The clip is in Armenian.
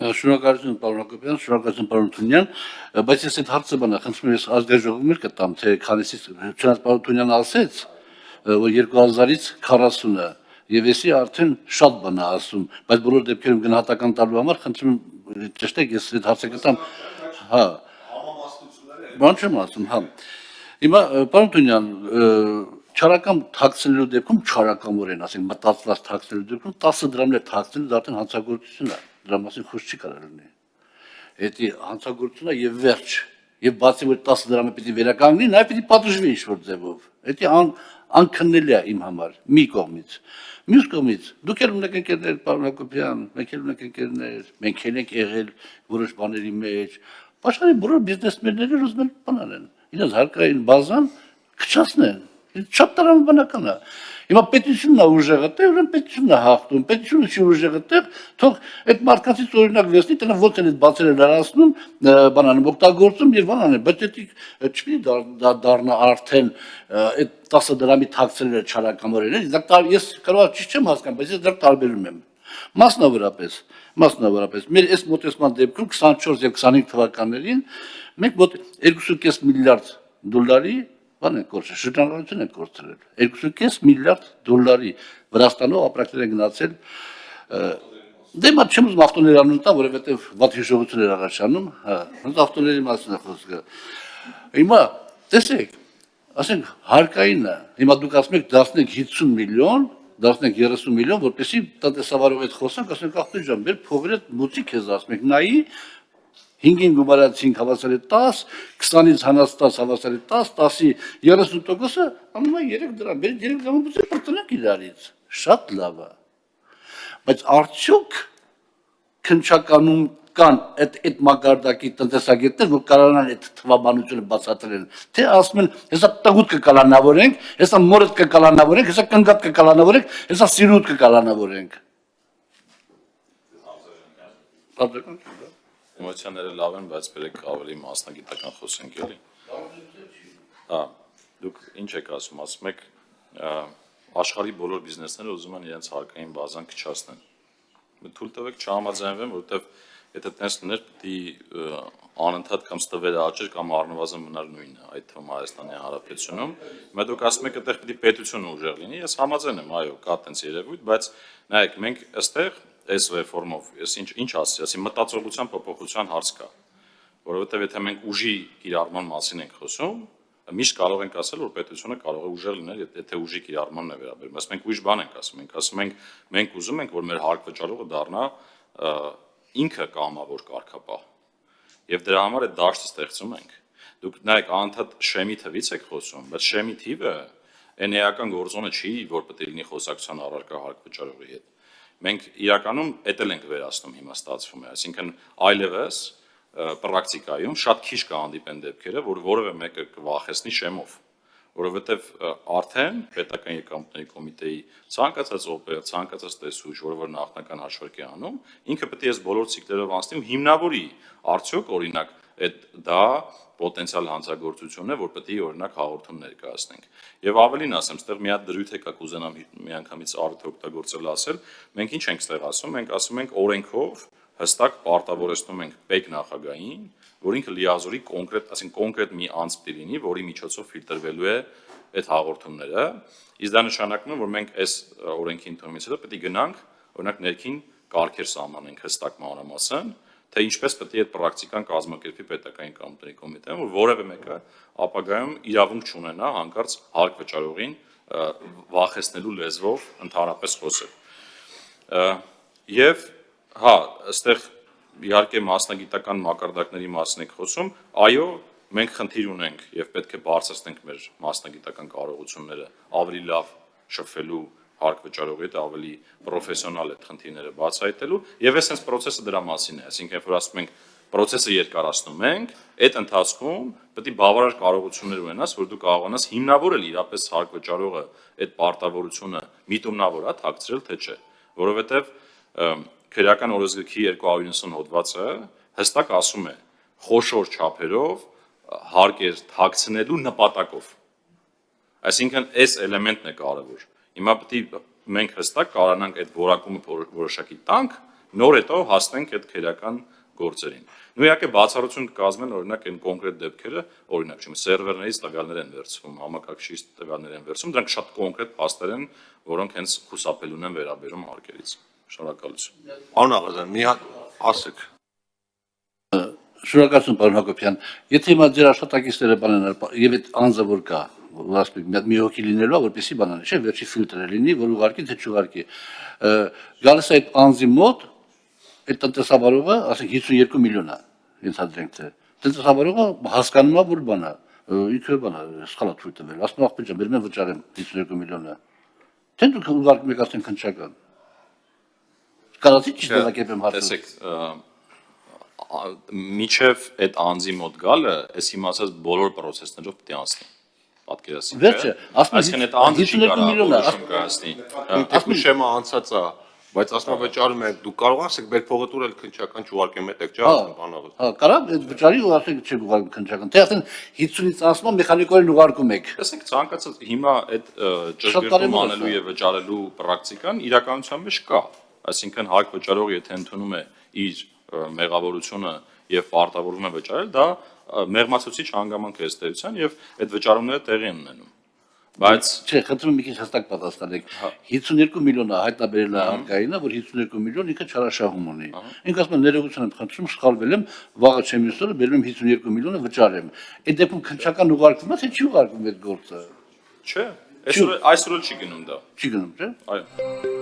Շնորհակալություն պարոն Հակոբյան, շնորհակալություն պարոն Թունյան, բայց ես այդ հարցը բանա, խնդրում եմ ես ազգաժողովի կտամ, թե քանիսից չնայած պարոն Թունյանը ասեց, որ 2000-ից 40-ը, եւ եսի արդեն շատ բան է ասում, բայց բոլոր դեպքերում գնահատական տալու համար խնդրում եմ ճշտեք, ես այդ հարցը կտամ, հա, բան չեմ ասում, հա, հիմա պարոն Թունյան, չարական թաքցնելու դեպքում չարականորեն, ասենք մտածված թաքցնելու դեպքում 10 դրամներ թաքցնելը դա արդեն հանցագործություն է, դրա մասին խոսք չի կարող լինի։ Էդի հանցագործությունն է եւ վերջ։ Եվ բացի որ 10 դրամը պիտի վերականգնի, նա պիտի պատժվի ինչ-որ ձևով։ Էդի անքննելի է իմ համար, մի կողմից։ Մյուս կողմից, դուք էլ ունեք ընկերներ, պարոն Հակոբյան, մենք էլ ունենք ընկերներ, մենք էլ ենք եղել որոշ բաների մեջ։ Աշխարհի բոլոր բիզնեսմենները ուզում են բան անեն։ Իրենց հարկային բազան քչացնեն։ Շատ տրամաբանական է։ Հիմա պետությունն է ուժեղը տեղ, ուրեմն պետությունն է հաղթում, պետությունը չի ուժեղը տեղ, թող այդ մարդկանցից օրինակ լսնի, տենա ոնց են այդ բացերը լրացնում, բանանում օգտագործում եւ բանանում, բայց դա չպիտի դառնա արդեն այդ 10 դրամի թաքցելը չարականորեն, ես կարող ճիշտ չեմ հասկանում, բայց ես դեռ տարբերում եմ։ Մասնավորապես, մեր այս մոտեցման դեպքում 24 եւ 25 թվականներին մենք մոտ 2.5 միլիարդ դոլարի բան են կորցրել, շրջանառություն են կորցրել, 2.5 միլիարդ դոլարի Վրաստանով ապրանքներ են գնացել, դե մա չեմ ուզում ավտոների անուն տա, որովհետև վատ հիշողություն էր առաջանում, հենց ավտոների մասին է խոսքը։ Հիմա, տեսեք, ասենք հարկայինը, հիմա դուք ասում եք 15-50 միլիոն, 15-30 միլիոն, որպեսզի տնտեսավարով հետ խոսանք, ասենք ախպեր ջան, մեր փողերը մուծի քեզ ասում եք, նայի 5-ին գումարած 5 հավասար է 10, 20-ից հանած 10 հավասար է 10, 10-ի 30%-ը անում է 3 դրամ, մեր 3 դրամը բուծել պրտնենք իրարից, շատ լավ է, բայց արդյոք քննչականում կան այդ մակարդակի տնտեսագետներ, որ կարողանան այդ թվաբանությունը բացատրել, թե ասում են, հեսա տղուտ կկալանավորենք, հեսա մորդ կկալանավորենք, հեսա կնգատ կկալանավորենք, հեսա սիրուտ կկալանավորենք։ Էմոցիաները լավ են, բայց բերեք ավելի մասնագիտական խոսենք էլի։ Հա, դուք ինչ եք ասում եք, աշխարհի բոլոր բիզնեսները ուզում են իրենց հարկային բազան քչացնեն։ Թույլ տվեք չհամաձայնվեմ, որովհետև եթե տես լիներ, պիտի անընդհատ կամ ստվերը աճեր կամ առնվազն մնար նույնը, այդ թվում Հայաստանի Հանրապետությունում։ Հիմա դուք ասում եք, այդտեղ պիտի պետությունը ուժեղ լինի, ես համաձայն եմ, այո, կա տենց երևույթ, բայց նայեք, մենք այստեղ այս ռեֆորմով, ես ինչ ասի, մտածողության փոփոխության հարց կա, որովհետև եթե մենք ուժի կիրառման մասին ենք խոսում, միշտ կարող ենք ասել, որ պետությունը կարող է ուժեղ լինել, եթե ուժի կիրառմանն է վերաբերում, բայց մենք ուրիշ բան ենք ասում, մենք ասում ենք, մենք ուզում ենք, որ մեր հարկվճարողը դառնա ինքը կամավոր կարգապահ, եւ դրա համար այդ դաշտը ստեղծում ենք։ Դուք նայեք, անընդհատ շեմի թվից եք խոսում, բայց շեմի թիվը այն էական գործոնը չի, որ պետք է լինի խոսակցության առարկա հարկվճարողի հետ։ Մենք իրականում էդ էլ ենք վերացնում հիմա ստացվում է, այսինքն այլևս պրակտիկայում շատ քիչ կհանդիպեն դեպքերը, որ որևէ մեկը կվախեցնի շեմով, որովհետև արդեն պետական եկամուտների կոմիտեի ցանկացած օպեր, ցանկացած տեսուչ, որը որ նախնական հաշվարկ է անում, ինքը պետք է այս բոլոր ցիկլերով անցնի ու հիմնավորի արդյոք օրինակ դա պոտենցիալ հանցագործություն է, որ պետք է օրինակ հաղորդում ներկայացնենք։ Եվ ավելին ասեմ, ստեղ մի հատ դրույթ եկա կուզենամ միանգամից արդյոք օգտագործել ասել, մենք ինչ ենք ստեղ ասում, մենք ասում ենք օրենքով հստակ պարտավորեցնում ենք պետ նախագահին, որ ինքը լիազորի կոնկրետ, ասենք կոնկրետ մի անձ պիտի լինի, որի միջոցով ֆիլտրվելու է այդ հաղորդումները, իսկ դա նշանակում է, որ մենք այս օրենքի ընդունումից հետո պետք է գնանք, օրինակ ներքին կարգեր սահմանենք հստակ մանրամասն, թե ինչպես պետք է այդ պրակտիկան կազմակերպի պետական եկամուտների կոմիտեն, որ որևէ մեկը ապագայում իրավունք չունենա հանկարծ հարկվճարողին վախեցնելու լեզվով ընդհանրապես խոսել։ Եվ հա, այստեղ իհարկե մասնագիտական մակարդակների մասին եք խոսում, այո, մենք խնդիր ունենք եւ պետք է բարձրացնենք մեր մասնագիտական կարողությունները ավելի լավ շփվելու հարկվճարողի հետ, ավելի պրոֆեսիոնալ այդ խնդիրները բացահայտելու եւ այս process-ը դրա մասին է, այսինքն երբ որ ասում ենք process-ը երկարացնում ենք, այդ ընթացքում պետք է բավարար կարողություններ ունենաս, որ դու կարողանաս հիմնավորել իրապես հարկվճարողը այդ պարտավորությունը միտումնավոր է թաքցրել թե չէ, որովհետեւ Քրեական օրենսգրքի 290 հոդվածը հստակ ասում է խոշոր չափերով հարկեր թաքցնելու նպատակով։ Այսինքն այս էլեմենտն է կարևոր։ Հիմա պետք է մենք հստակ կարողանանք այդ որակումը որոշակի տանք, նոր հետո հասնենք այդ քերական գործերին։ Նու իհարկե բացառություն կազմեն օրինակ այն կոնկրետ դեպքերը, օրինակ չեմ սերվերներից տվյալներ են վերցվում, համակարգչից տվյալներ են վերցվում, դրանք շատ կոնկրետ փաստեր են, որոնք հենց խուսափելուն են վերաբերում հարկերից։ Շնորհակալություն։ Պարոն Աղազյան, մի հատ ասեք։ Շնորհակալություն, պարոն Հակոբյան։ Եթե հիմա ձեր աշխատակիցները բանանալ եւ այդ անձը որ կա, ասենք մի հոգի լինելու, որպեսի բանանը, չէ, վերջի ֆիլտրը լինի, որ ուղարկի թե չուղարկի։ Գալիս է այդ անձի մոտ այդ տնտեսավարողը, ասենք 52 միլիոն է, ենթադրենք թե։ Տնտեսավարողը հասկանում է, որ բանա, ինքը բանա, սխալա թույլ տվել, ասում աղբեջ, բերում եմ վճարեմ 52 միլիոնը։ Թե դուք ուղարկում եք ասենք քննչական։ Կարացի ճիշտ դեպակեպեմ հարցը։ Տեսեք, միջև այդ անձի մոտ գալը, այս իմացած բոլոր process-ներով պետք է անցնի։ Պատկերացրեք։ Վերջը, ասում այսինքն այդ անձը չի 52 միլիոն է, որոշում կայացնի։ Ասում շեմա անցած է, բայց ասում վճարում եք, դուք կարող ասեք մեր փողը տուրել քնչական չուղարկեմ մտեք, չէ՞, ասում բան Աղազյան։ Հա, կարա այդ վճարի ու ասեք չեք ուղարկում քննչական։ Թե ասեն 50-ից անցնում մեխանիկորեն ուղարկում եք։ Տեսեք, ցանկացած հիմա այդ Շատ ճշգրտում կարևոր է անելու սա։ եւ վճարելու պրակտիկան իրականության մեջ կա։ Այսինքն հարկ վճարողը եթե ընդունում է իր մեղավորությունը եւ պարտավորվում է վճարել, դա մեղմացուցիչ հանգամանք է ըստ էության եւ այդ վճարումները տեղի են ունենում։ Բայց Չէ, խնդրում եմ մի քիչ հստակ պատասխանեք։ 52 միլիոնը հայտնաբերել է հարկայինը, որ 52 միլիոն ինքը չարաշահում ունի։ Ինքը ասում է ներողություն եմ խնդրում, սխալվել եմ, վաղը չեմ ուսել, բերում եմ 52 միլիոնը վճարեմ։ Այդ դեպքում քննչական ուղարկվում է, թե չի ուղարկվում այդ գործը։ չէ, այսօր էլ չի գնում դա։ Չի գնում, չէ՞։ Այո։